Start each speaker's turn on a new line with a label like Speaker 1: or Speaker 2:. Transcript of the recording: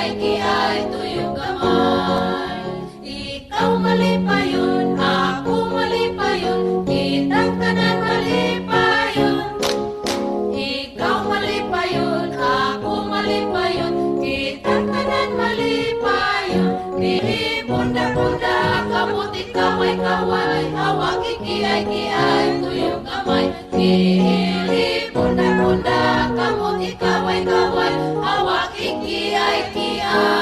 Speaker 1: kiay-kiay tuyong gamay. Ikaw mali pa yun, ako mali pa yun, kitang tanan mali pa yun. Ikaw mali pa yun, ako mali pa yun, kitang tanan mali pa yun. Dili bunda-bunda, kamuti kaway-kaway, hawak kiay-kiay tuyong gamay. Dili bunda-bunda, kamuti kaway-kaway, hawak kiay-kiay.